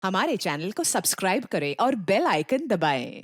हमारे चैनल को सब्सक्राइब करें और बेल आइकन दबाएं।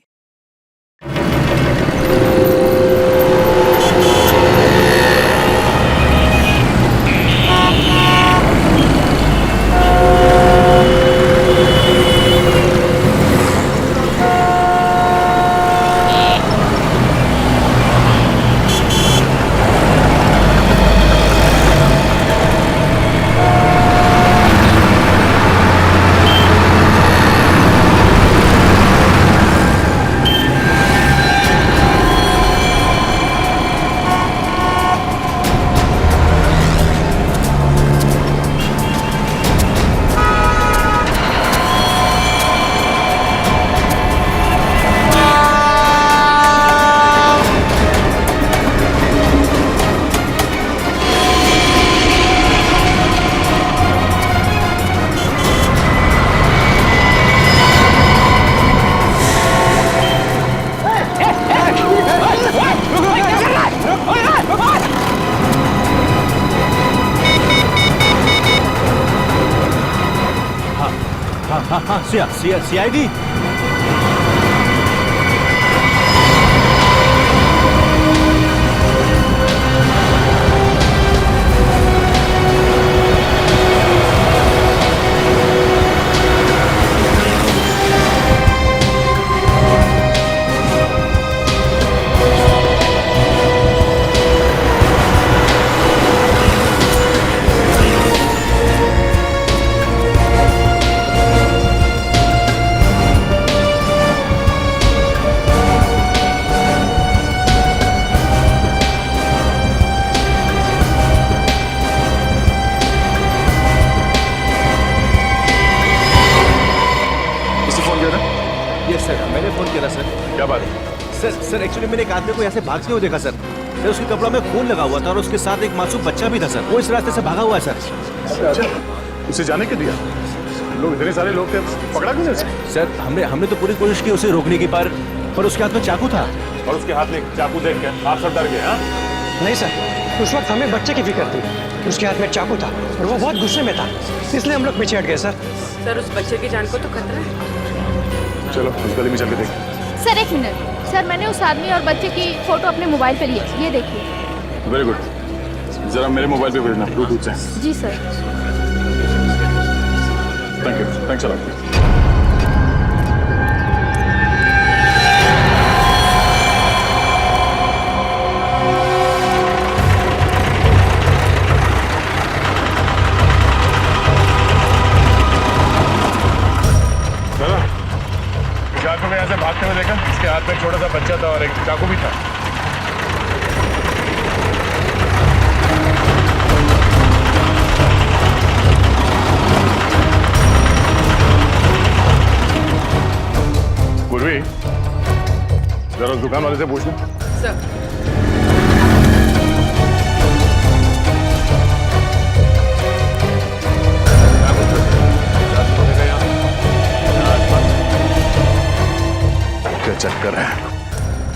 हाँ, CID। सर, मैंने फोन किया था सर। क्या बात है? सर एक्चुअली मैंने एक आदमी को यहाँ से भागते हुए देखा सर। उसके कपड़ों में खून लगा हुआ था और उसके साथ एक मासूम बच्चा भी था सर। वो इस रास्ते से भागा हुआ है सर। अच्छा, उसे जाने के दिया? लोग इतने सारे लोग थे, पकड़ा क्यों नहीं? सर हमने तो पूरी कोशिश की उसे रोकने की, पर उसके हाथ में चाकू था। और उसके हाथ में चाकू देख के आप सब डर गए? हाँ नहीं सर, उस वक्त हमें बच्चे की फिक्र थी। उसके हाथ में चाकू था और वो बहुत गुस्से में था, इसलिए हम लोग पीछे हट गए सर। सर उस बच्चे की जान को तो खतरा है। चलो उस गली में चल के देखें। सर एक मिनट, सर मैंने उस आदमी और बच्चे की फोटो अपने मोबाइल पे ली है, ये देखिए। वेरी गुड, जरा मेरे मोबाइल पे भेजना ब्लूटूथ से। जी sir. Thank you, thanks a lot. चाकू में ऐसे भागते हुए देखा, इसके हाथ में एक छोटा सा बच्चा था और एक चाकू भी था। पूर्वी, जरा उस दुकान वाले से पूछ लो। सर चक्कर है।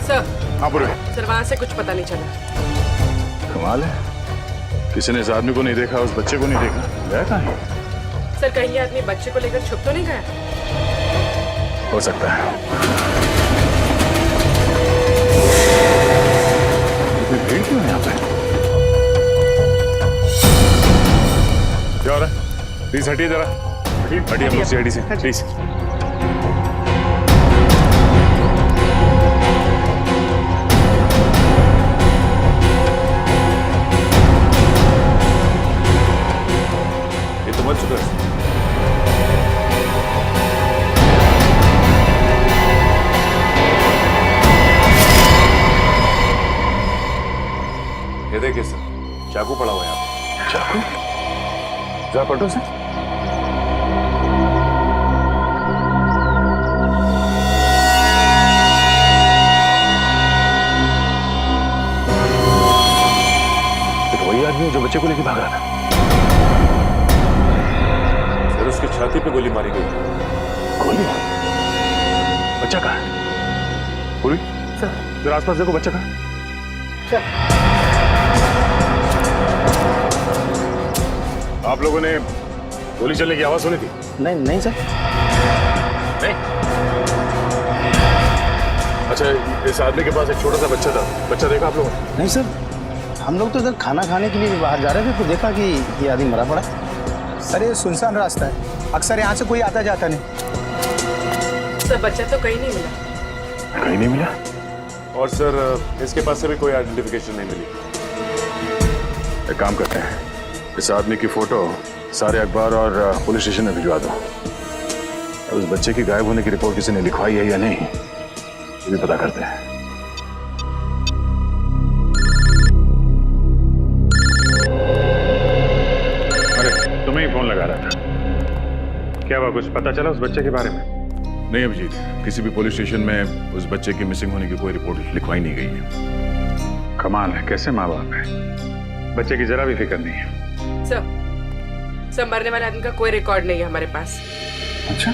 सर। हाँ पूर्वी। सर वहाँ से कुछ पता नहीं चला। कमाल है, किसी ने इस आदमी को नहीं देखा, उस बच्चे को नहीं देखा, गया कहाँ है? सर कहीं ये आदमी बच्चे को लेकर छुप तो नहीं गया? हो सकता है। भीड़ क्यों है यहाँ पे? क्या हो रहा है? प्लीज हटिए जरा, हटिए हम लोग CID से, प्लीज। ये तो मर चुका है। ये देखिए सर, चाकू पड़ा हुआ है यहाँ पे। चाकू? जरा पलटो से। ये तो वही आदमी है जो बच्चे को लेकर भाग रहा था। सर उसकी छाती पे गोली मारी गई। गोली? बच्चा कहाँ है? पूरी? सर जरा आसपास देखो, बच्चा कहाँ? आप लोगों ने गोली चलने की आवाज सुनी थी? नहीं सर। अच्छा, इस आदमी के पास एक छोटा सा बच्चा था, बच्चा देखा आप लोगों ने? नहीं सर, हम लोग तो इधर खाना खाने के लिए बाहर जा रहे थे तो देखा कि ये आदमी मरा पड़ा है। सर ये सुनसान रास्ता है, अक्सर यहाँ से कोई आता जाता नहीं। सर बच्चा तो कहीं नहीं मिला। कहीं नहीं मिला? और सर इसके पास से भी कोई आइडेंटिफिकेशन नहीं मिली। एक काम करते हैं, इस आदमी की फोटो सारे अखबार और पुलिस स्टेशन में भिजवा दो। और उस बच्चे की गायब होने की रिपोर्ट किसी ने लिखवाई है या नहीं, ये भी पता करते हैं। अरे तुम्हें ही फोन लगा रहा था, क्या हुआ? कुछ पता चला उस बच्चे के बारे में? नहीं अभिजीत, किसी भी पुलिस स्टेशन में उस बच्चे की मिसिंग होने की कोई रिपोर्ट लिखवाई नहीं गई है। कमाल है, कैसे माँ बाप है, बच्चे की जरा भी फिक्र नहीं है। सर मरने वाले आदमी का कोई रिकॉर्ड नहीं है हमारे पास। अच्छा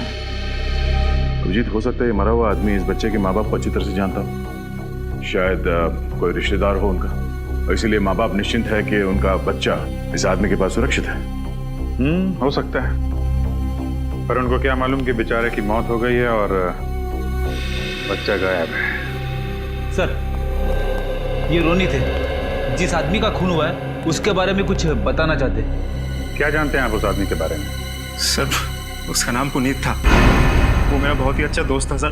अभिजीत, हो सकता है ये मरा हुआ आदमी इस बच्चे के माँ बाप को अच्छी तरह से जानता हो, शायद कोई रिश्तेदार हो उनका, और इसीलिए माँ बाप निश्चिंत है कि उनका बच्चा इस आदमी के पास सुरक्षित है। हो सकता है, पर उनको क्या मालूम कि बेचारे की मौत हो गई है और बच्चा गायब है। सर, ये रोनी थे, जिस आदमी का खून हुआ है उसके बारे में कुछ बताना चाहते। क्या जानते हैं आप उस आदमी के बारे में? सर उसका नाम पुनीत था, वो मेरा बहुत ही अच्छा दोस्त था सर।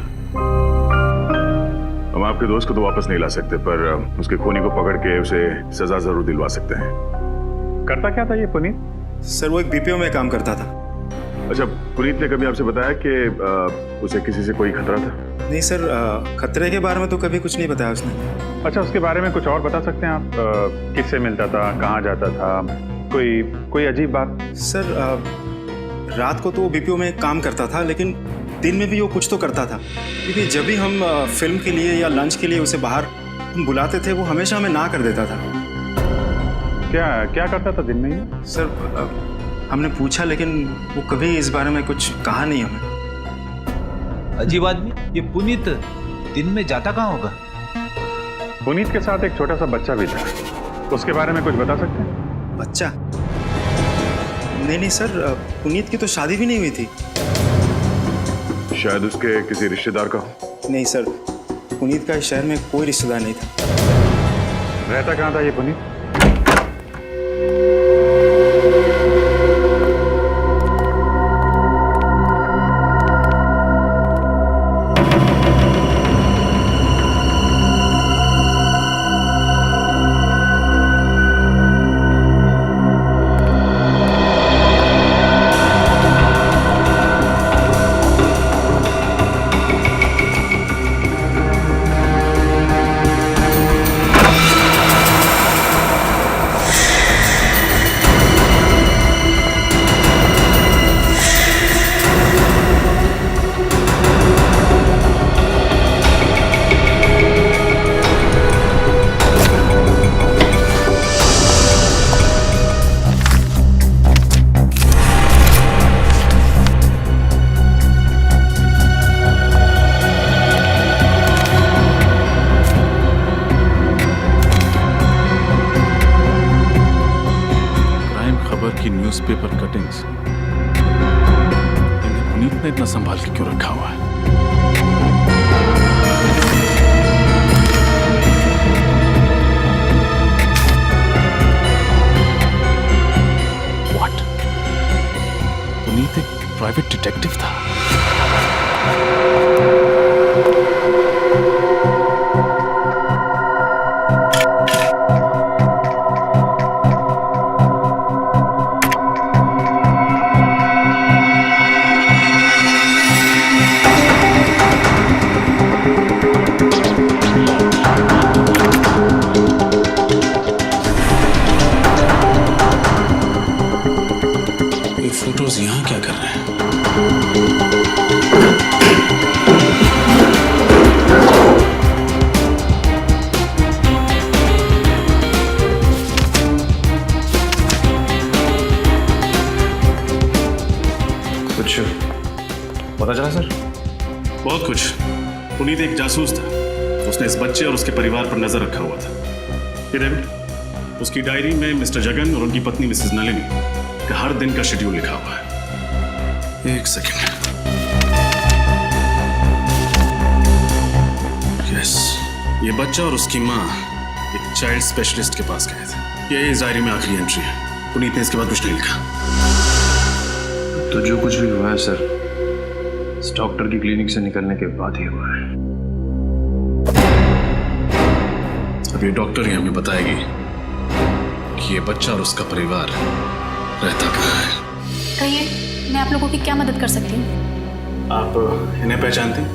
हम आपके दोस्त को तो वापस नहीं ला सकते, पर उसके खूनी को पकड़ के उसे सजा जरूर दिलवा सकते हैं। करता क्या था ये पुनीत? सर वो एक बीपीओ में काम करता था। अच्छा, पुनीत ने कभी आपसे बताया कि उसे किसी से कोई खतरा था? नहीं सर, खतरे के बारे में तो कभी कुछ नहीं बताया उसने। अच्छा, उसके बारे में कुछ और बता सकते हैं आप? किससे मिलता था, कहाँ जाता था, कोई अजीब बात? सर रात को तो वो बीपीओ में काम करता था, लेकिन दिन में भी वो कुछ तो करता था, क्योंकि जब भी हम फिल्म के लिए या लंच के लिए उसे बाहर हम बुलाते थे वो हमेशा हमें ना कर देता था। क्या करता था दिन में ये? सर हमने पूछा, लेकिन वो कभी इस बारे में कुछ कहा नहीं हमें। अजीब आदमी, ये पुनीत दिन में जाता कहाँ होगा? पुनीत के साथ एक छोटा सा बच्चा भी था, उसके बारे में कुछ बता सकते हैं? बच्चा? नहीं सर, पुनीत की तो शादी भी नहीं हुई थी। शायद उसके किसी रिश्तेदार का हो। नहीं सर, पुनीत का इस शहर में कोई रिश्तेदार नहीं था। रहता कहाँ था ये पुनीत? न्यूज़पेपर कटिंग्स, इन्हें पुनीत ने इतना संभाल के क्यों रखा हुआ है? What? पुनीत एक प्राइवेट डिटेक्टिव था। फोटोज यहाँ क्या कर रहे हैं? कुछ पता चला सर? बहुत कुछ। पुनीत एक जासूस था, उसने इस बच्चे और उसके परिवार पर नजर रखा हुआ था। ये डेविड, उसकी डायरी में मिस्टर जगन और उनकी पत्नी मिसेस नलिनी का हर दिन का शेड्यूल लिखा हुआ है। एक सेकंड। यस, ये बच्चा और उसकी माँ एक चाइल्ड स्पेशलिस्ट के पास गए थे। ये इस डायरी में आखिरी एंट्री है। पुनीत ने इसके बाद कुछ नहीं लिखा। तो जो कुछ भी हुआ है सर, इस डॉक्टर की क्लिनिक से निकलने के बाद ही हुआ है। अब ये डॉक्टर ही हमें बताएगी कि ये बच्चा और उसका परिवार रहता कहाँ है। कहिए, मैं आप लोगों की क्या मदद कर सकती हूँ? आप इन्हें पहचानते हैं?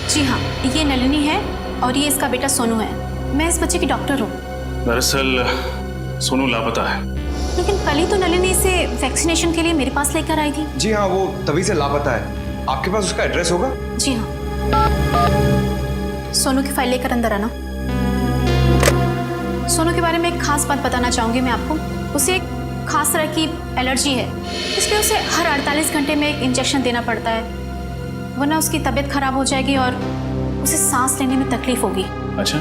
जी हाँ, ये नलिनी है और ये इसका बेटा सोनू है। मैं इस बच्चे की डॉक्टर हूँ। दरअसल सोनू लापता है। लेकिन कल ही तो नलिनी इसे वैक्सीनेशन के लिए मेरे पास लेकर आई थी। जी हाँ, वो तभी से लापता है। आपके पास उसका एड्रेस होगा? जी हाँ। सोनू की फाइल लेकर अंदर आना। सोनू के बारे में एक खास बात बताना चाहूँगी मैं आपको। उसे एक खास तरह की एलर्जी है, इसलिए उसे हर 48 घंटे में एक इंजेक्शन देना पड़ता है, वरना उसकी तबीयत खराब हो जाएगी और उसे सांस लेने में तकलीफ होगी। अच्छा,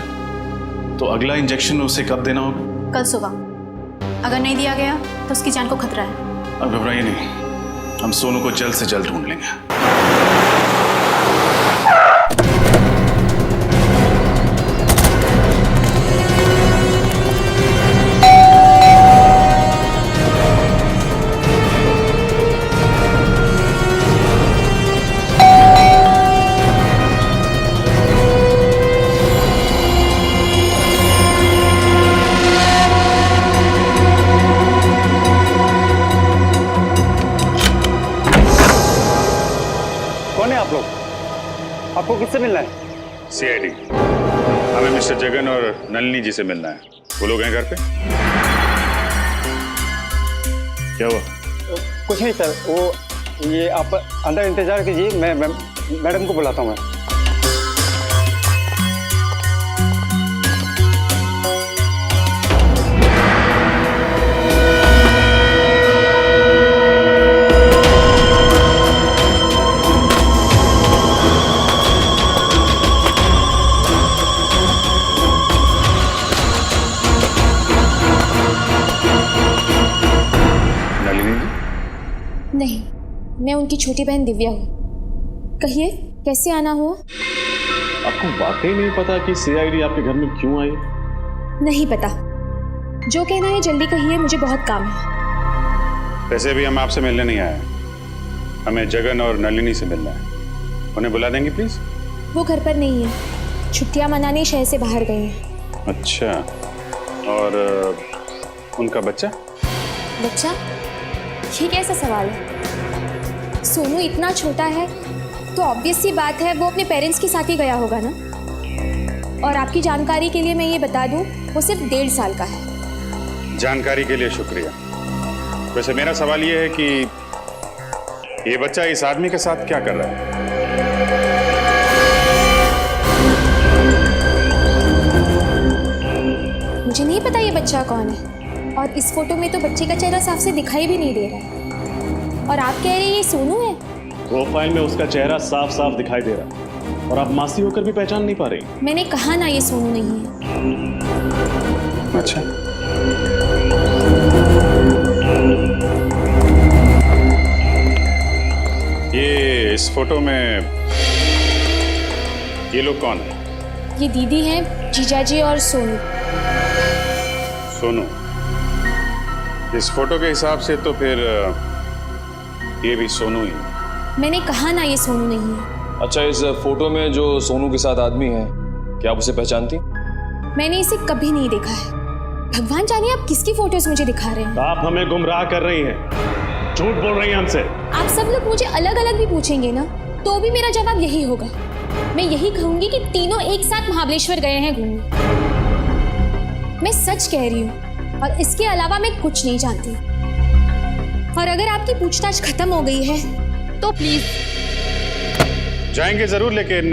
तो अगला इंजेक्शन उसे कब देना होगा? कल सुबह। अगर नहीं दिया गया तो उसकी जान को खतरा है। अब घबराइए नहीं, हम सोनू को जल्द से जल्द ढूंढ लेंगे। कौन है आप लोग? आपको किससे मिलना है? सीआईडी। हमें मिस्टर जगन और नलिनी जी से मिलना है। वो लोग हैं घर पे? क्या हुआ? कुछ नहीं सर, वो ये आप अंदर इंतजार कीजिए, मैं मैडम को बुलाता हूँ। मैं नहीं, मैं उनकी छोटी बहन दिव्या हूँ। कहिए, कैसे आना हुआ? आपको वाकई नहीं पता कि सीआईडी आपके घर में क्यों आई? नहीं पता। जो कहना है जल्दी कहिए, मुझे बहुत काम है। वैसे भी हम आपसे मिलने नहीं आए, हमें जगन और नलिनी से मिलना है। उन्हें बुला देंगे प्लीज? वो घर पर नहीं है, छुट्टियां मनाने शहर से बाहर गए हैं। अच्छा, और उनका बच्चा? बच्चा? ये कैसा सवाल है? सोनू इतना छोटा है तो ऑब्वियस सी बात है वो अपने पेरेंट्स के साथ ही गया होगा ना। और आपकी जानकारी के लिए मैं ये बता दूं, वो सिर्फ 1.5 साल का है। जानकारी के लिए शुक्रिया। वैसे मेरा सवाल ये है कि ये बच्चा इस आदमी के साथ क्या कर रहा है? मुझे नहीं पता ये बच्चा कौन है, और इस फोटो में तो बच्चे का चेहरा साफ से दिखाई भी नहीं दे रहा है। और आप कह रहे हैं ये सोनू है? प्रोफाइल में उसका चेहरा साफ साफ दिखाई दे रहा है और आप मासी होकर भी पहचान नहीं पा रही। मैंने कहा ना ये सोनू नहीं है। अच्छा, ये इस फोटो में ये लोग कौन है? ये दीदी हैं, जीजाजी और सोनू। सोनू? इस फोटो के हिसाब से तो फिर ये भी सोनू ही है। मैंने कहा ना ये सोनू नहीं है। अच्छा, इस फोटो में जो सोनू के साथ आदमी है, क्या आप उसे पहचानती? मैंने इसे कभी नहीं देखा है। भगवान जाने आप किसकी फोटोज मुझे दिखा रहे हैं। आप हमें गुमराह कर रही हैं, झूठ बोल रही हैं हमसे। आप सब लोग मुझे अलग अलग भी पूछेंगे ना, तो भी मेरा जवाब यही होगा। मैं यही कहूंगी कि तीनों एक साथ महाबलेश्वर गए हैं घूमने। मैं सच कह रही हूँ और इसके अलावा मैं कुछ नहीं जानती। और अगर आपकी पूछताछ खत्म हो गई है तो प्लीज। जाएंगे जरूर, लेकिन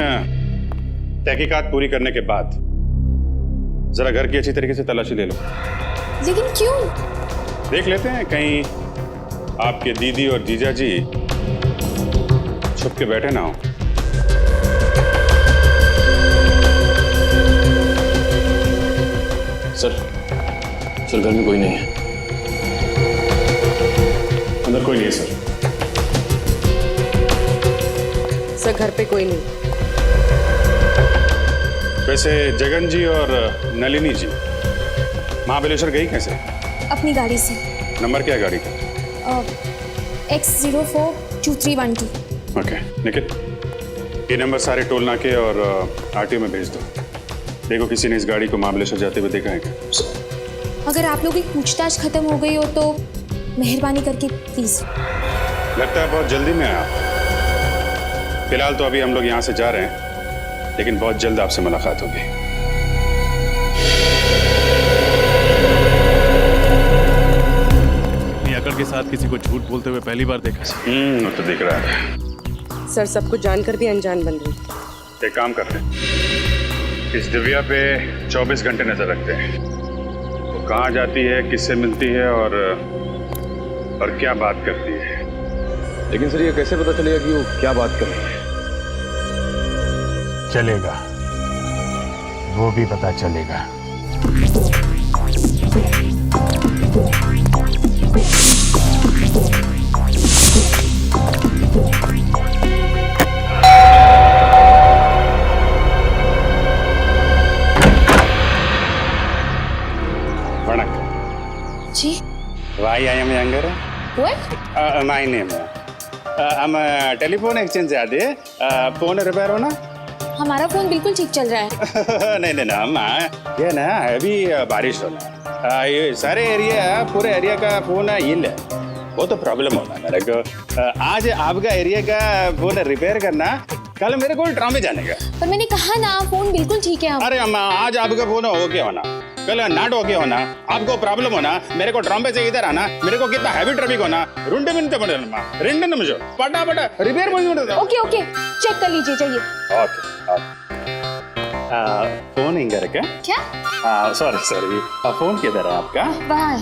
तहकीकात पूरी करने के बाद जरा घर की अच्छी तरीके से तलाशी ले लो। लेकिन क्यों? देख लेते हैं कहीं आपके दीदी और जीजा जी छुप के बैठे ना हो। सर घर में कोई नहीं है। अंदर कोई नहीं है सर। सर घर पे कोई नहीं। वैसे जगन जी और नलिनी जी महाबलेश्वर गई कैसे? अपनी गाड़ी से। नंबर क्या है गाड़ी का? X042312। ओके निखिल, ये नंबर सारे टोल नाके और आरटीओ में भेज दो। देखो किसी ने इस गाड़ी को महाबलेश्वर जाते हुए देखा है क्या? अगर आप लोगों की पूछताछ खत्म हो गई हो तो मेहरबानी करके प्लीज। लगता है बहुत जल्दी में आप। फिलहाल तो अभी हम लोग यहाँ से जा रहे हैं, लेकिन बहुत जल्द आपसे मुलाकात होगी। अकड़ के साथ किसी को झूठ बोलते हुए पहली बार देखा। वो तो दिख रहा है। सर सब कुछ जानकर भी अनजान बन रही। एक काम करते हैं, इस दिव्या पे 24 घंटे नजर रखते हैं। वो कहाँ जाती है, किससे मिलती है और क्या बात करती है। लेकिन सर ये कैसे पता चलेगा कि वो क्या बात कर रही है? चलेगा, वो भी पता चलेगा। जी Why I am younger? What? My name. हम टेलीफोन एक्सचेंज से आते हैं। फोन रिपेयर होना? हमारा फोन बिल्कुल ठीक चल रहा है। नहीं नहीं ना अम्मा, ये ना अभी बारिश होना, ये सारे एरिया पूरे एरिया का फोन हिल है, वो तो प्रॉब्लम होना मेरे को। आज आपका एरिया का फोन रिपेयर करना, कल मेरे को ट्रामे जाने का। पर मैंने कहा ना फोन बिल्कुल ठीक है। अरे अम्मा, आज आपका फोन ओके होना, कल नॉट ओके होना, आपको प्रॉब्लम होना, मेरे को ट्रामे से इधर आना, मेरे को कितना हैवी ट्रैफिक होना, 2 मिनट पड़ेगा, 2 निमिषம் फटाफट रिपेयर मुझे। ओके ओके चेक कर लीजिए चाहिए। ओके फोन इंगर क्या? क्या? सॉरी सॉरी, फोन किधर है आपका? बाहर।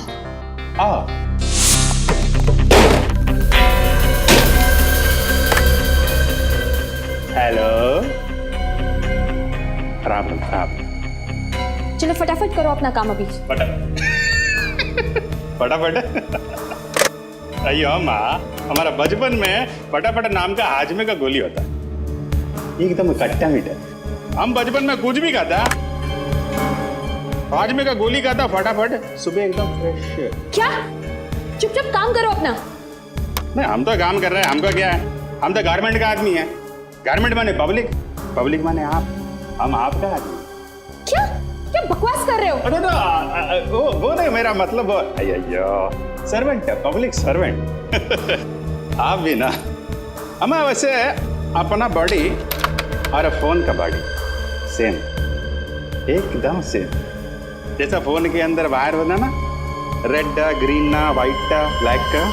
हेलो, राम राम। चलो फटाफट करो अपना काम अभी। फटाफट। अयो अम्मा, हमारा बचपन में फटाफट नाम का हाजमे का गोली होता, एकदम खट्टा मीठा। हम बचपन में कुछ भी खाता, हाजमे का गोली खाता, फटाफट सुबह एकदम फ्रेश। क्या? चुपचाप काम करो अपना। नहीं, हम तो काम कर रहे हैं, हमका क्या है, हम तो गारमेंट का आदमी है। गारमेंट माने पब्लिक, पब्लिक माने आप, हम आपका आदमी। क्या क्या बकवास कर रहे हो? अरे वो नहीं, मेरा मतलब अयो सर्वेंट, पब्लिक सर्वेंट। आप भी ना अम्मा, वैसे अपना बॉडी और फोन का बॉडी सेम, एकदम सेम। जैसा फोन के अंदर वायर होना ना, रेड ग्रीन व्हाइट ब्लैक का,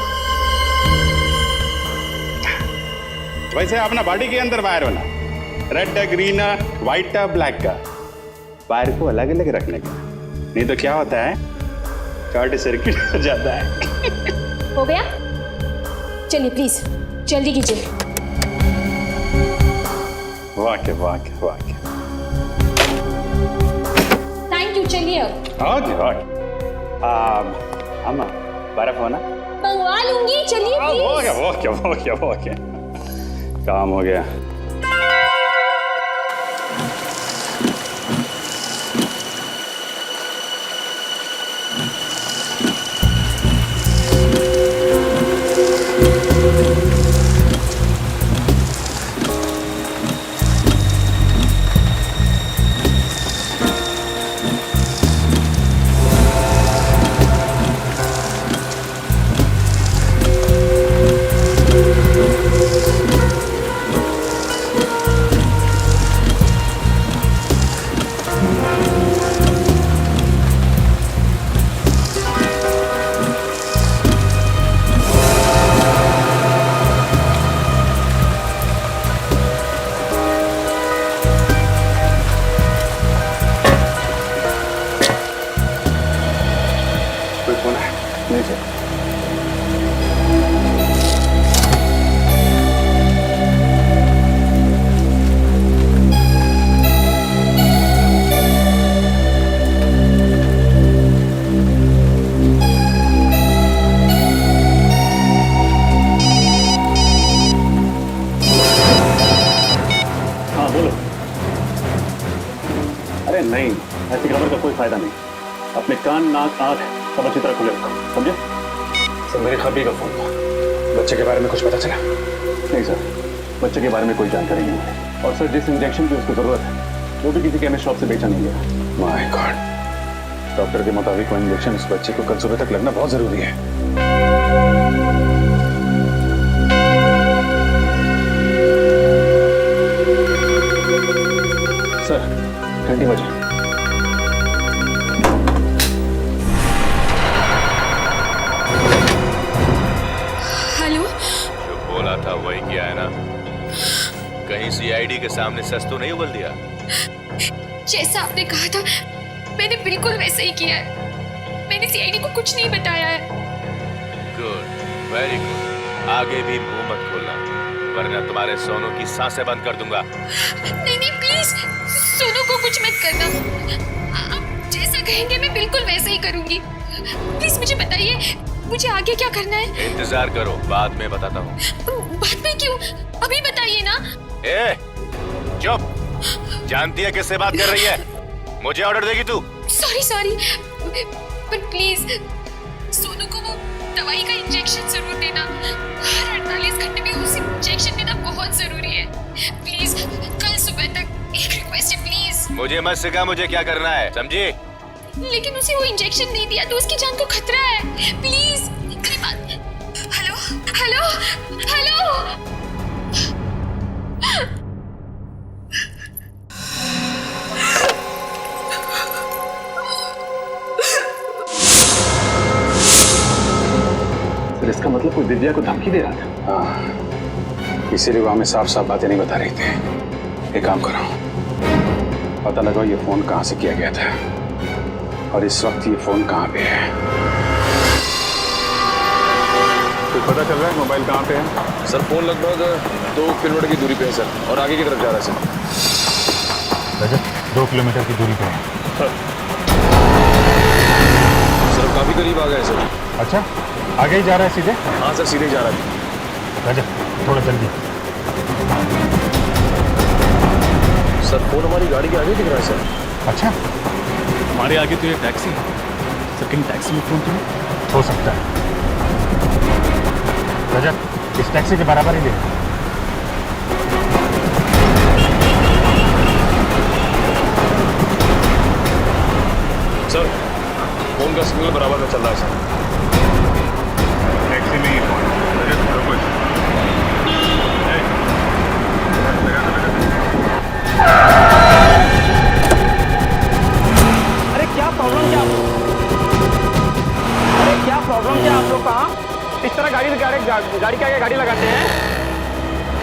वैसे अपना बॉडी के अंदर वायर होना, रेड ग्रीन व्हाइट ब्लैक का। वायर को अलग अलग रखने का, नहीं तो क्या होता है, शॉर्ट सर्किट हो जाता है। हो गया? चलिए प्लीज जल्दी कीजिए। वाके वाके वाके, थैंक यू। चलिए अब। Okay okay. अम्मा बर्फ होना? मंगवा लूंगी, चलिए please. Okay okay okay okay, काम हो गया। नहीं, ऐसी खबर का कोई फायदा नहीं। अपने कान, नाक, आंख सब अच्छी तरह खुले रखो, समझे? सर मेरे खाबी का फोन था, बच्चे के बारे में कुछ पता चला? नहीं सर, बच्चे के बारे में कोई जानकारी नहीं है। और सर जिस इंजेक्शन की उसको जरूरत है वो भी किसी केमिस्ट शॉप से बेचा नहीं गया। माय गॉड, डॉक्टर के मुताबिक वो इंजेक्शन उस बच्चे को कल सुबह तक लगना बहुत जरूरी है। सर 20 बजे। हेलो, जो बोला था वही किया है ना? कहीं सीआईडी के सामने सच तो नहीं उगल दिया? जैसा आपने कहा था मैंने बिल्कुल वैसा ही किया है। मैंने सीआईडी को कुछ नहीं बताया है। Good, very good. आगे भी मुंह मत खोलना, वरना तुम्हारे सोनू की सांसें बंद कर दूंगा। नहीं नहीं प्लीज, सोनू को कुछ मत करना। आप जैसा कहेंगे मैं बिल्कुल वैसा ही करूंगी। प्लीज मुझे बताइए, मुझे आगे क्या करना है? इंतजार करो, बाद में बताता हूँ। बाद में क्यों? अभी बताइए ना। ए, चुप। जानती है किससे बात कर रही है? मुझे ऑर्डर देगी तू? सॉरी पर प्लीज सोनू को वो दवाई का इंजेक्शन जरूर देना। हर 48 घंटे में उसे इंजेक्शन देना बहुत जरूरी है। प्लीज कल सुबह तक एक रिक्वेस्ट है प्लीज। मुझे मत सिखा मुझे क्या करना है, समझी? लेकिन उसे वो इंजेक्शन नहीं दिया तो उसकी जान को खतरा है। Please hello hello hello. Sir इसका मतलब कोई दिव्या को धमकी दे रहा था? हाँ, इसीलिए वो हमें साफ साफ बातें नहीं बता रही थी। एक काम करो, पता लगाओ ये फोन कहाँ से किया गया था और इस वक्त ये फोन कहाँ पे है। कुछ पता चल रहा है मोबाइल कहाँ पे है? सर फोन लगभग 2 किलोमीटर की दूरी पे है सर, और आगे की तरफ जा रहा है सर। रजत 2 किलोमीटर की दूरी पे है। सर काफी करीब आ गए सर। अच्छा, आगे ही जा रहा है सीधे? हाँ सर सीधे ही जा रहा है। रजत थोड़ा जल्दी। सर फोन हमारी गाड़ी के आगे दिख रहा है सर। अच्छा, हमारे आगे तो ये टैक्सी है सर, कहीं टैक्सी में फोन तो नहीं? हो सकता है। रजत इस टैक्सी के बराबर ही ले। सर फोन का सिग्नल बराबर में चल रहा है सर। टैक्सी में ही फोन। रजत रुको। अरे क्या प्रॉब्लम क्या आप लोग? कहाँ इस तरह गाड़ी के आगे गाड़ी लगाते हैं?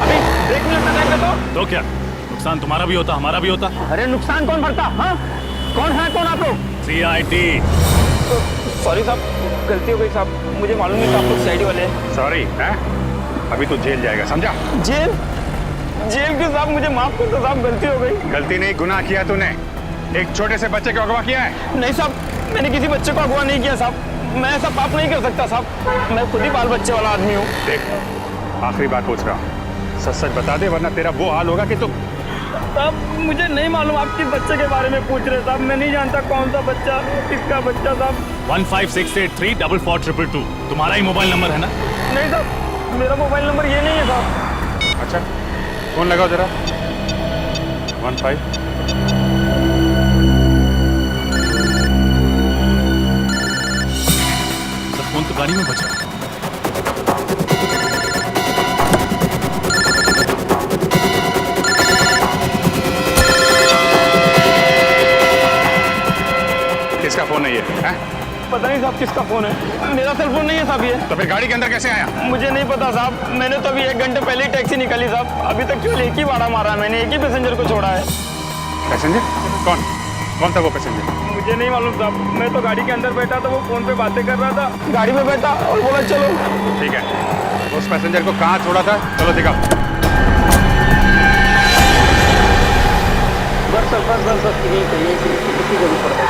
अभी ब्रेक नहीं लगता टाइम पे तो क्या नुकसान तुम्हारा भी होता हमारा भी होता? अरे नुकसान कौन भरता? हाँ, कौन आप लोग? सीआईडी। सॉरी साहब, गलती हो गई साहब, मुझे मालूम नहीं था आप लोग सीआईडी वाले हैं। सॉरी है, अभी तो जेल जाएगा, समझा? जेल के साहब मुझे माफ कर दो साहब, गलती हो गई। गलती नहीं, गुनाह किया तूने। एक छोटे से बच्चे को अगवा किया है। नहीं साहब, मैंने किसी बच्चे को अगवा नहीं किया साहब। मैं ऐसा पाप नहीं कर सकता साहब, मैं खुद ही बाल बच्चे वाला आदमी हूँ। देख, आखिरी बात पूछ रहा हूँ, सच सच बता दे वरना तेरा वो हाल होगा कि तू। साहब मुझे नहीं मालूम, आप किस बच्चे के बारे में पूछ रहे साहब? मैं नहीं जानता कौन सा बच्चा, किसका बच्चा साहब। 156834422 तुम्हारा ही मोबाइल नंबर है ना? नहीं साहब, मेरा मोबाइल नंबर ये नहीं है साहब। अच्छा, फोन लगाओ जरा। 15। सर फोन तो गाड़ी में बचा। किसका फोन है ये? पता नहीं साहब किसका फोन है, मेरा सेल फोन नहीं है साहब ये। तो फिर गाड़ी के अंदर कैसे आया? मुझे नहीं पता साहब, मैंने तो अभी 1 घंटे पहले ही टैक्सी निकाली साहब। अभी तक केवल एक ही भाड़ा मारा है मैंने, एक ही पैसेंजर को छोड़ा है। पैसेंजर? कौन था वो पैसेंजर? मुझे नहीं मालूम साहब, मैं तो गाड़ी के अंदर बैठा था, वो फोन पे बातें कर रहा था, गाड़ी में बैठा और बोला चलो। ठीक है, उस पैसेंजर को कहाँ छोड़ा था? चलो दिखाओ। बस यही किसी को भी पड़ता है।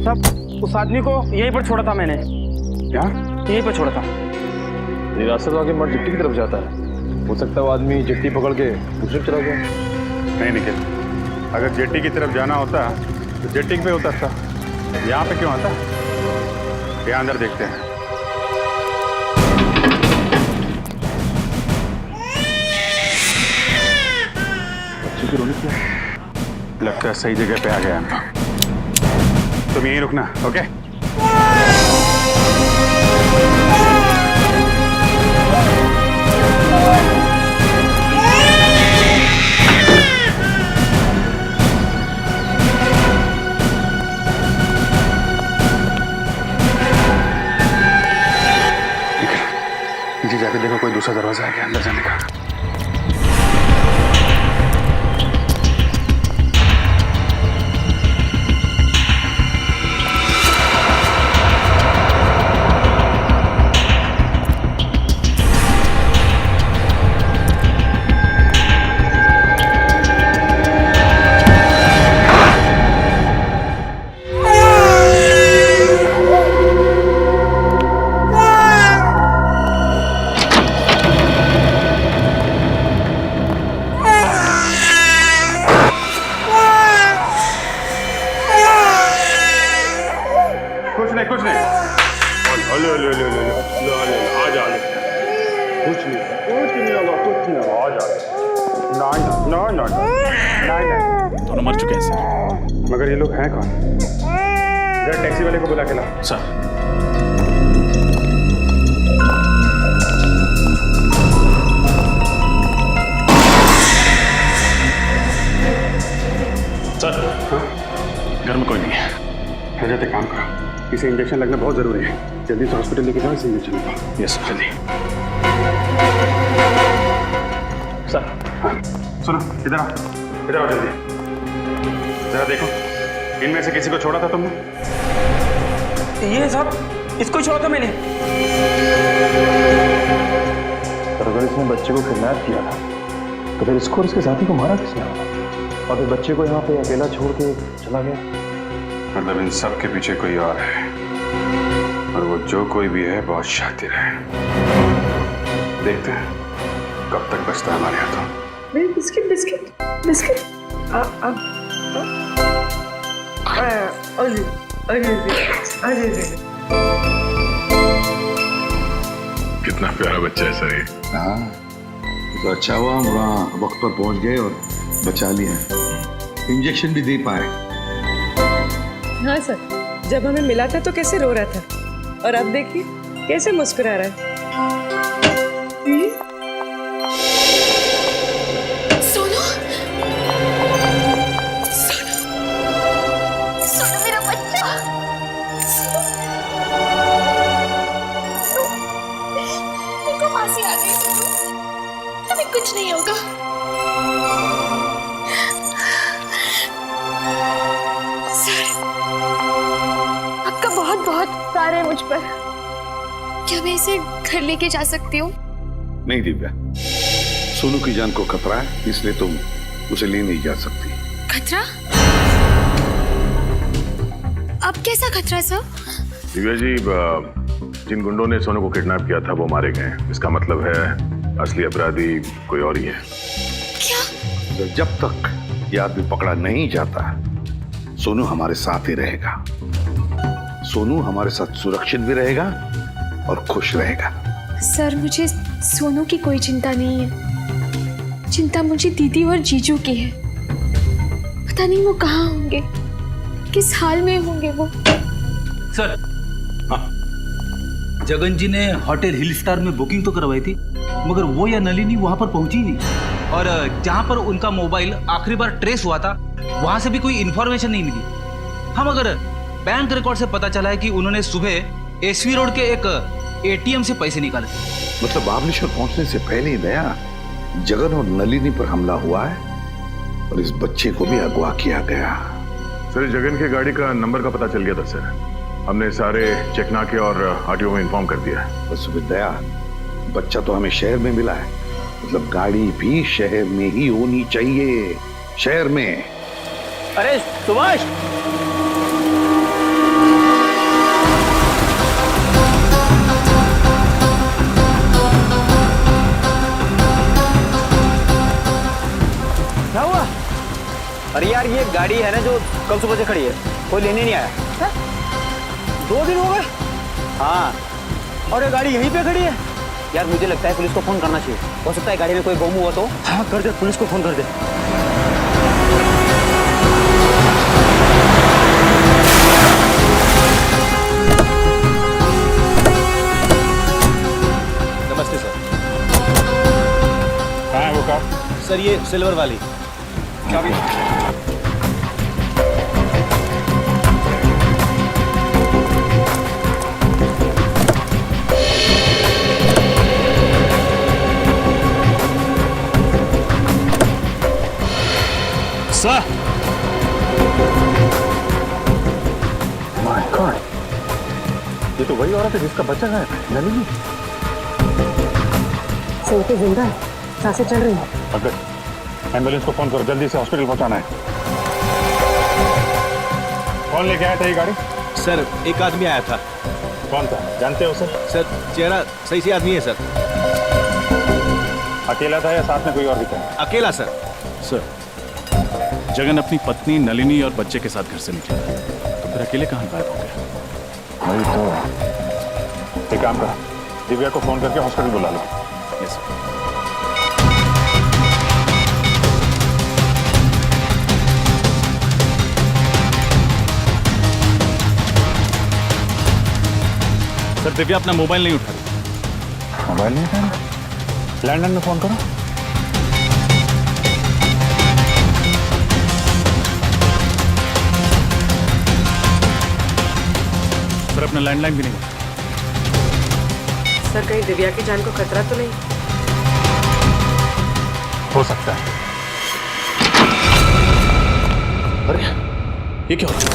साहब उस आदमी को यहीं पर छोड़ा था मैंने। क्या? यहीं पर छोड़ा था। ये रास्ता तो आगे मठ गिट्टी की तरफ जाता है। हो सकता है वो आदमी चिट्ठी पकड़ के दूसरे चला गया। नहीं निखिल, अगर जेट्टी की तरफ जाना होता तो जेट्टी पे उतरता, यहाँ पे क्यों आता? यहाँ अंदर देखते हैं। बच्चे की रोनी क्या? लगता है सही जगह पे आ गया हम। तुम यहीं रुकना, ओके? नीचे जाके देखो कोई दूसरा दरवाजा है क्या अंदर जाने का। कुछ नहीं, आ जा, कुछ नहीं होगा, आ जा। ना। दोनों मर चुके हैं सर। मगर ये लोग हैं कौन? जरा टैक्सी वाले को बुला के ला। सर घर में कोई नहीं है। जाते काम करो, इसे इंजेक्शन लगना बहुत जरूरी है। जल्दी से हॉस्पिटल लेके जाओ, इसे इंजेक्शन लगवाओ। यस सर, जल्दी। सर हाँ सुनो, इधर आओ जल्दी। जरा देखो, इनमें से किसी को छोड़ा था तुमने? ये साहब, इसको छोड़ा था मैंने। अगर इसने बच्चे को किडनैप किया था तो फिर इसको और इसके साथी को मारा किसने होगा? और फिर बच्चे को यहाँ पे अकेला छोड़ के चला गया। मतलब इन सब के पीछे कोई और है, और वो जो कोई भी है बहुत शातिर है। देखते हैं कब तक बचता है हमारे हाथों। Biscuit biscuit biscuit. कितना प्यारा बच्चा है सर ये। हाँ तो अच्छा हुआ हम वहाँ वक्त पर पहुँच गए और बचा लिया, इंजेक्शन भी दे पाए। हाँ सर, जब हमें मिला था तो कैसे रो रहा था, और अब देखिए कैसे मुस्कुरा रहा है। सोनू, सोनू, सोनू मेरा बच्चा। देखो मासी आ गई सोनू, अभी कुछ नहीं होगा। बहुत बहुत प्यार है मुझ पर। क्या मैं इसे घर लेके जा सकती हूँ? नहीं दिव्या, सोनू की जान को खतरा है, इसलिए तुम उसे ले नहीं जा सकती। खतरा? अब कैसा खतरा सर? दिव्या जी, जिन गुंडों ने सोनू को किडनैप किया था वो मारे गए। इसका मतलब है असली अपराधी कोई और ही है। क्या? जब तक ये आदमी पकड़ा नहीं जाता, सोनू हमारे साथ ही रहेगा। सोनू हमारे साथ सुरक्षित भी रहेगा और खुश रहेगा। सर मुझे सोनू की कोई चिंता नहीं है, चिंता मुझे दीदी और जीजू की है। पता नहीं वो कहाँ होंगे, किस हाल में होंगे वो। सर हाँ, जगन जी ने होटल हिल स्टार में बुकिंग तो करवाई थी, मगर वो या नलिनी वहां पर पहुंची नहीं, और जहां पर उनका मोबाइल आखिरी बार ट्रेस हुआ था वहां से भी कोई इंफॉर्मेशन नहीं मिली। हम अगर बैंक रिकॉर्ड से पता चला है कि उन्होंने सुबह एसवी रोड के एक एटीएम से पैसे निकाले। मतलब महाबलेश्वर पहुंचने से पहले ही दया जगन और नलिनी पर हमला हुआ है और इस बच्चे को भी अगवा किया गया। सर जगन की गाड़ी का नंबर का पता चल गया था सर। हमने सारे चेकनाके और आरटीओ में इन्फॉर्म कर दिया है। बस दया, बच्चा तो हमें शहर में मिला है, मतलब गाड़ी भी शहर में ही होनी चाहिए, शहर में। अरे सुभाष, एक गाड़ी है ना जो कल सुबह से खड़ी है, कोई लेने नहीं आया। 2 दिन हो गए? हाँ, और ये गाड़ी यहीं पे खड़ी है। यार मुझे लगता है पुलिस को फोन करना चाहिए, हो सकता है गाड़ी में कोई गुम हुआ तो। हाँ कर दे, पुलिस को फोन कर दे। नमस्ते सर। कहाँ है वो कार? सर ये सिल्वर वाली। चाबी। सर, माय गॉड, ये तो वही औरत है जिसका बच्चा है, नलिनी। सोते जिंदा है, सांसें चल रही हैं। अगर एम्बुलेंस को फोन करो, जल्दी से हॉस्पिटल पहुंचाना है। कौन लेके आया था ये गाड़ी? सर एक आदमी आया था। कौन था, जानते हो उसे? सर चेहरा सही से आदमी है सर। अकेला था या साथ में कोई और भी था? अकेला सर। सर, जगन अपनी पत्नी नलिनी और बच्चे के साथ घर से निकला तो फिर अकेले कहाँ गायब हो गया? वही तो। एक काम कर, दिव्या को फोन करके हॉस्पिटल बुला लो। Yes sir. सर दिव्या अपना मोबाइल नहीं उठा रही। मोबाइल नहीं था, लैंडलाइन में फोन करो। सर अपना लैंडलाइन भी नहीं उठा। सर कहीं दिव्या की जान को खतरा तो नहीं? हो सकता है। अरे ये क्या हो रहा है?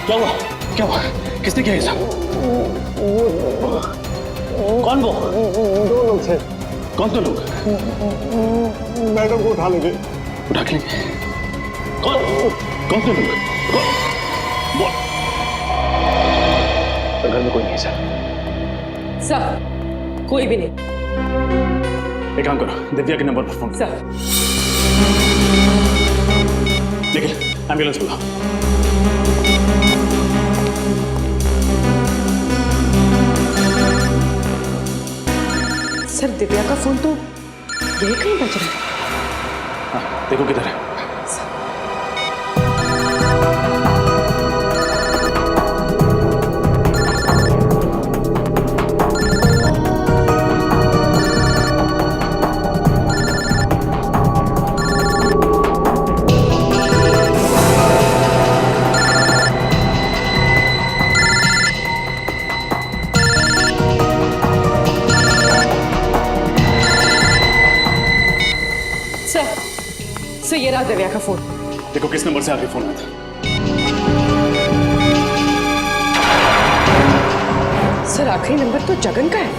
क्या हुआ? क्या हुआ? किसने किया ऐसा? कौन वो? 2 लोग थे। कौन 2 लोग? मैडम को उठा लेंगे। उठा के लेंगे? कौन? कौन 2 लोग? बोल। घर में कोई नहीं है सर। सर कोई भी नहीं। एक काम करो, दिव्या के नंबर पर फोन सर निखिल, एम्बुलेंस बुलाओ। सर दिव्या का फोन तो यही कहीं बज रहा है। हाँ, देखो किधर है। सर ये रहा दिव्या का फोन। देखो किस नंबर से आखिरी फोन आया था। सर आखिरी नंबर तो जगन का है।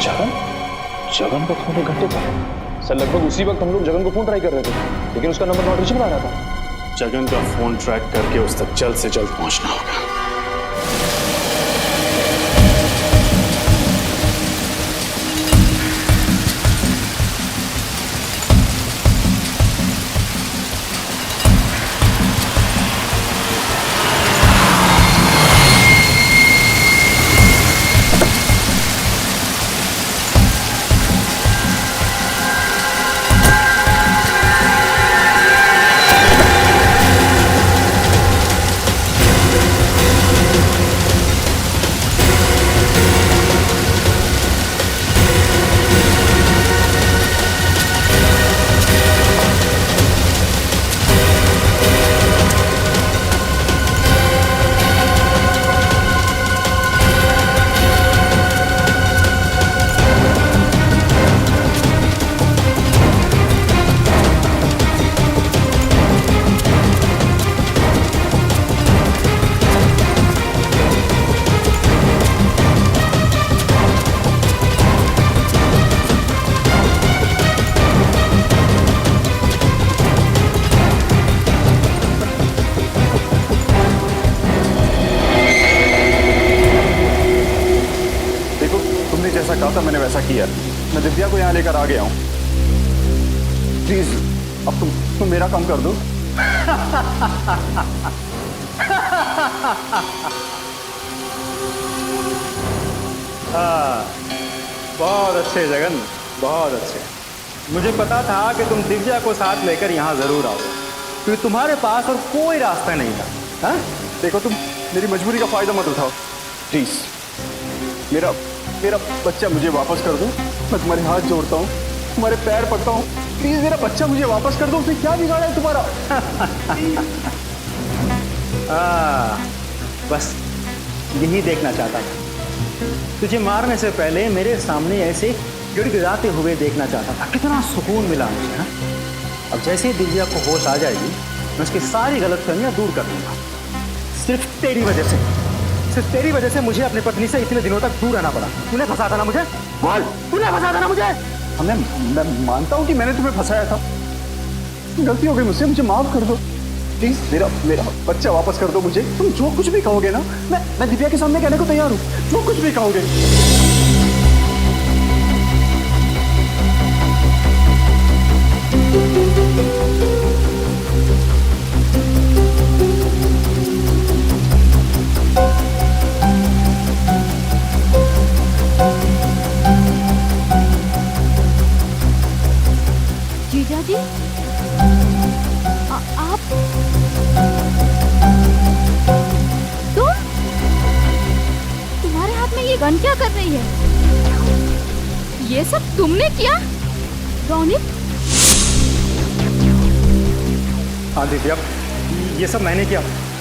जगन? जगन का फोन 1 घंटे पर। सर लगभग उसी वक्त हम लोग जगन को फोन ट्राई कर रहे थे, लेकिन उसका नंबर नॉट रीचेबल आ रहा था। जगन का फोन ट्रैक करके उस तक जल्द से जल्द पहुंचना होगा। किया, मैं दिव्या को यहाँ लेकर आ गया हूँ। प्लीज अब तुम मेरा काम कर दो। हाँ, बहुत अच्छे जगन, बहुत अच्छे। मुझे पता था कि तुम दिव्या को साथ लेकर यहाँ जरूर आओगे, क्योंकि तुम्हारे पास और कोई रास्ता नहीं था। हाँ? देखो, तुम मेरी मजबूरी का फायदा मत उठाओ प्लीज। मेरा बच्चा मुझे वापस कर दो। मैं तुम्हारे हाथ जोड़ता हूँ, तुम्हारे पैर पड़ता हूँ, प्लीज मेरा बच्चा मुझे वापस कर दो। उसने क्या बिगाड़ा है तुम्हारा? बस यही देखना चाहता था, तुझे मारने से पहले मेरे सामने ऐसे गिड़गिड़ाते हुए देखना चाहता था। कितना सुकून मिला मुझे। हाँ? अब जैसे ही दिव्या को होश आ जाएगी, मैं उसकी सारी गलतफहमियां दूर कर दूंगा। सिर्फ तेरी वजह से मुझे अपनी पत्नी से इतने दिनों तक दूर रहना पड़ा। तूने फंसा था ना मुझे? बोल, तूने फंसा था ना मुझे? मैं मानता हूँ कि मैंने तुम्हें फंसाया था, गलती हो गई मुझसे, मुझे माफ कर दो प्लीज। मेरा बच्चा वापस कर दो मुझे। तुम जो कुछ भी कहोगे ना, मैं दिव्या के सामने कहने को तैयार हूँ, जो कुछ भी कहोगे। जीजा जी, आप तुम्हारे हाथ में ये गन क्या कर रही है? ये सब तुमने किया रोनित? हाँ दिव्या, ये सब मैंने किया,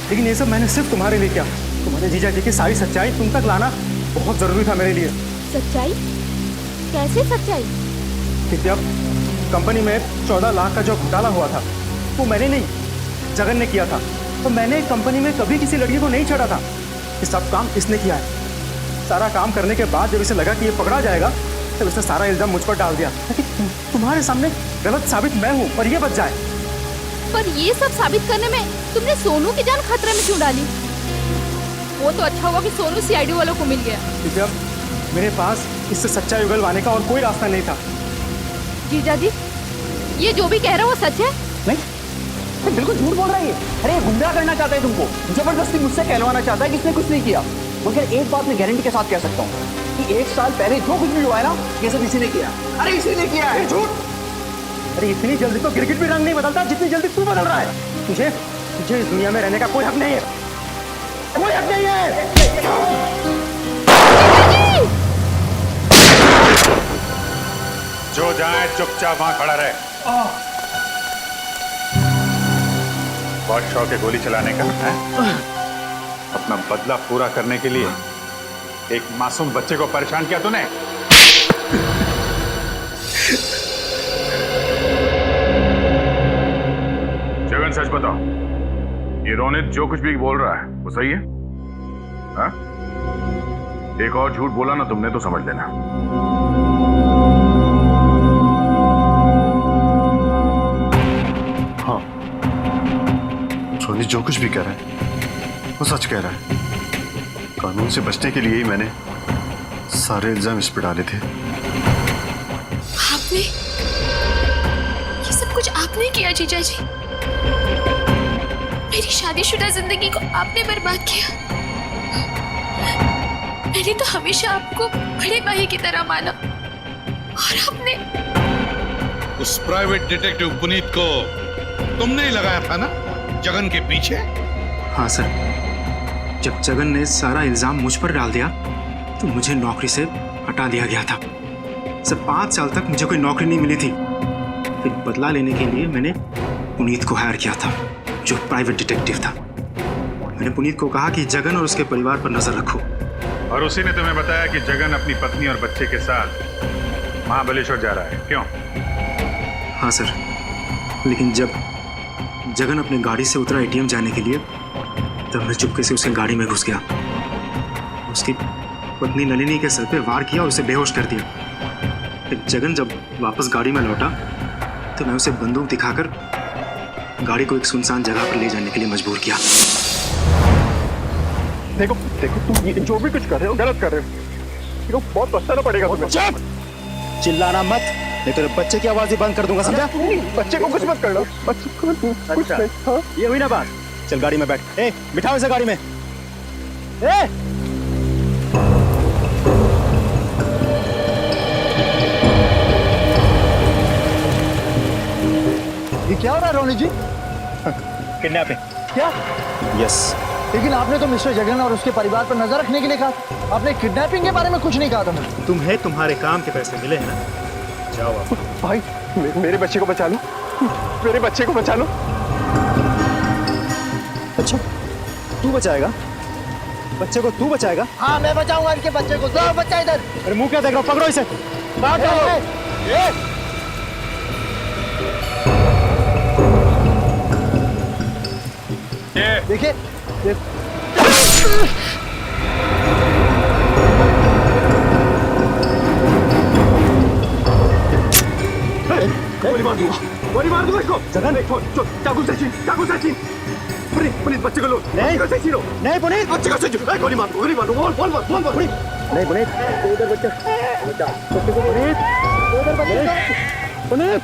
लेकिन ये सब मैंने सिर्फ तुम्हारे लिए किया। तुम्हारे जीजा जी की सारी सच्चाई तुम तक लाना बहुत जरूरी था मेरे लिए। सच्चाई? कैसे सच्चाई? दिव्या, कंपनी में 14 लाख का जो घोटाला हुआ था, वो मैंने नहीं, जगन ने किया था। तो मैंने कंपनी में कभी किसी लड़की को नहीं छेड़ा था। ये सब काम इसने किया है। सारा काम करने के बाद जब इसे लगा कि ये पकड़ा जाएगा, तब इसने सारा इल्जाम मुझ पर डाल दिया ताकि तुम्हारे सामने गलत साबित मैं हूँ और ये बच जाए। पर ये सब साबित करने में तुमने सोनू की जान खतरे में क्यों डाली? वो तो अच्छा हुआ कि सोनू सीआईडी वालों को मिल गया। दिव्या, मेरे पास इससे सच्चाई उगलवाने का और कोई रास्ता नहीं था। जीजा जी, ये जो भी कह रहा है वो सच है? नहीं, बिल्कुल झूठ बोल रहा है। अरे गुमराह करना चाहता है तुमको, जबरदस्ती मुझसे कहलवाना चाहता है कि इसने कुछ नहीं किया। मगर एक बात मैं गारंटी के साथ कह सकता हूँ कि 1 साल पहले जो कुछ भी हुआ है ना, ये सब इसी ने किया। अरे इसी ने किया है। झूठ! अरे इतनी जल्दी तो गिरगिट भी रंग नहीं बदलता जितनी जल्दी तू बदल रहा है। तुझे इस दुनिया में रहने का कोई हक नहीं है, कोई हक नहीं है। जो जाए चुपचाप वहां खड़ा रहे। बहुत शौक है गोली चलाने का है? अपना बदला पूरा करने के लिए एक मासूम बच्चे को परेशान किया तूने। जगन, सच बताओ, ये रोनित जो कुछ भी बोल रहा है वो सही है? हा? एक और झूठ बोला ना तुमने तो समझ लेना। हाँ, रोनित जो कुछ भी कह रहा है वो सच कह रहा है। कानून से बचने के लिए ही मैंने सारे इल्जाम इस पर डाले थे। आपने ये सब कुछ आपने किया जीजा जी। मेरी शादीशुदा जिंदगी को आपने बर्बाद किया। मैंने तो हमेशा आपको बड़े भाई की तरह माना और आपने उस प्राइवेट डिटेक्टिव पुनीत को तुमने ही लगाया था ना जगन के पीछे? हाँ सर, जब जगन ने सारा इल्जाम मुझ पर डाल दिया तो मुझे नौकरी से हटा दिया गया था। सर 5 साल तक मुझे कोई नौकरी नहीं मिली थी। फिर बदला लेने के लिए मैंने पुनीत को हायर किया था, जो प्राइवेट डिटेक्टिव था। मैंने पुनीत को कहा कि जगन और उसके परिवार पर नजर रखो। और उसी ने तुम्हें बताया कि जगन अपनी पत्नी और बच्चे के साथ महाबलेश्वर जा रहा है, क्यों? हाँ सर, लेकिन जब जगन अपने गाड़ी से उतरा एटीएम जाने के लिए, तब मैं चुपके से उसके गाड़ी में घुस गया। उसकी पत्नी नलिनी के सर पे वार किया और उसे बेहोश कर दिया। फिर जगन जब वापस गाड़ी में लौटा तो मैं उसे बंदूक दिखाकर गाड़ी को एक सुनसान जगह पर ले जाने के लिए मजबूर किया। देखो तुम ये जो भी कुछ कर रहे हो गलत कर रहे हो। बहुत पछताना पड़ेगा तुम्हें। चिल्लाना मत, नहीं तेरे बच्चे की आवाज ही बंद कर दूंगा, समझा? बच्चे को कुछ मत करना, बच्चे को कुछ नहीं। हाँ? ये हुई ना बात। चल गाड़ी में बैठ। ए, बिठाओ इसे गाड़ी में। ए! ये क्या हो रहा है रोनी जी? किडनैपिंग। क्या? यस। लेकिन आपने तो मिस्टर जगन और उसके परिवार पर नजर रखने के लिए कहा। आपने किडनैपिंग के बारे में कुछ नहीं कहा था मुझे। तुम्हें तुम्हारे काम के पैसे मिले हैं ना? जाओ आप। भाई मेरे बच्चे को बचा लो, मेरे बच्चे को बचा लो। अच्छा, तू बचाएगा? बच्चे को तू बचाएगा? हाँ मैं बचाऊंगा इनके बच्चे को। दो बच्चा इधर। अरे मुंह क्या देख रहा हो? पकड़ो इसे। बात करो। देखिए गोली मार दूंगा इसको। जगन चाकू से छीन। पुनीत बच्चे को लो। नहीं छीनो। नहीं पुनीत, बच्चे को छीनो। गोली मार बोल नहीं पुनीत, उधर बच्चा बच्चा बच्चे को पुनीत, उधर बच्चा पुनीत।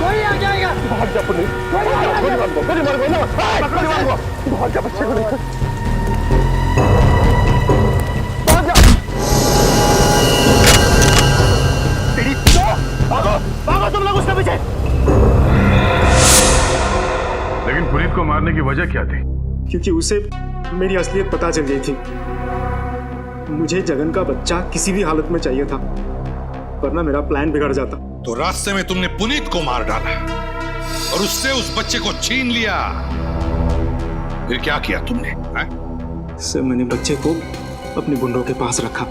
कोई आ जाएगा। भाग जा पुनीत। गोली मार भाग जा बच्चे को लेकर। भागो तुम लोग उसके पीछे। लेकिन पुनीत को मारने की वजह क्या थी? क्योंकि उसे मेरी असलियत पता चल गई थी। मुझे जगन का बच्चा किसी भी हालत में चाहिए था, वरना मेरा प्लान बिगड़ जाता। तो रास्ते में तुमने पुनीत को मार डाला और उससे उस बच्चे को छीन लिया। फिर क्या किया तुमने? सर मैंने बच्चे को अपने गुंडों के पास रखा।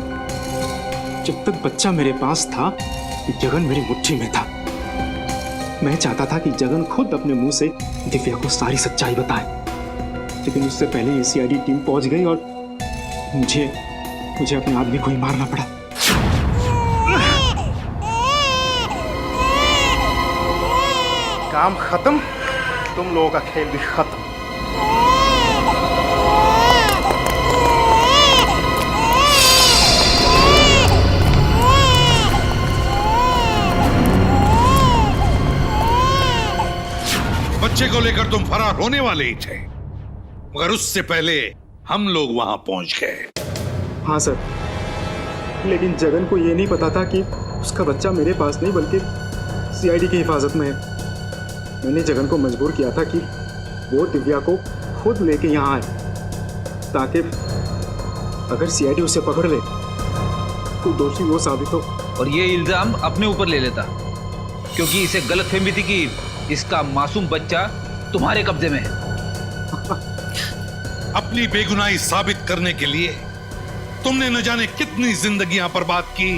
जब तक बच्चा मेरे पास था, जगन मेरी मुट्ठी में था। मैं चाहता था कि जगन खुद अपने मुंह से दिव्या को सारी सच्चाई बताए, लेकिन उससे पहले ये सीआईडी टीम पहुंच गई और मुझे अपने आदमी को ही मारना पड़ा। काम खत्म, तुम लोगों का खेल भी खत्म। बच्चे को लेकर तुम फरार होने वाले ही थे, मगर उससे पहले हम लोग वहां पहुंच गए। हाँ सर, लेकिन जगन को ये नहीं पता था कि उसका बच्चा मेरे पास नहीं बल्कि सीआईडी की हिफाजत में है। मैंने जगन को मजबूर किया था कि वो दिव्या को खुद लेके यहाँ आए, ताकि अगर सीआईडी उसे पकड़ ले तो दोषी वो साबित हो। और ये इल्जाम अपने ऊपर ले लेता, क्योंकि इसे गलतफहमी थी कि इसका मासूम बच्चा तुम्हारे कब्जे में है। अपनी बेगुनाही साबित करने के लिए तुमने न जाने कितनी जिंदगियां बर्बाद की,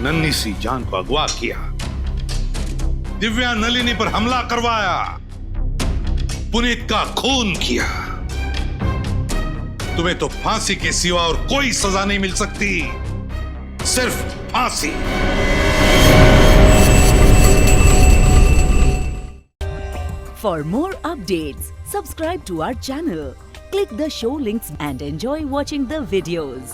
नन्ही सी जान को अगवा किया, दिव्या नलिनी पर हमला करवाया, पुनीत का खून किया। तुम्हें तो फांसी के सिवा और कोई सजा नहीं मिल सकती, सिर्फ फांसी। For more updates, subscribe to our channel, click the show links and enjoy watching the videos.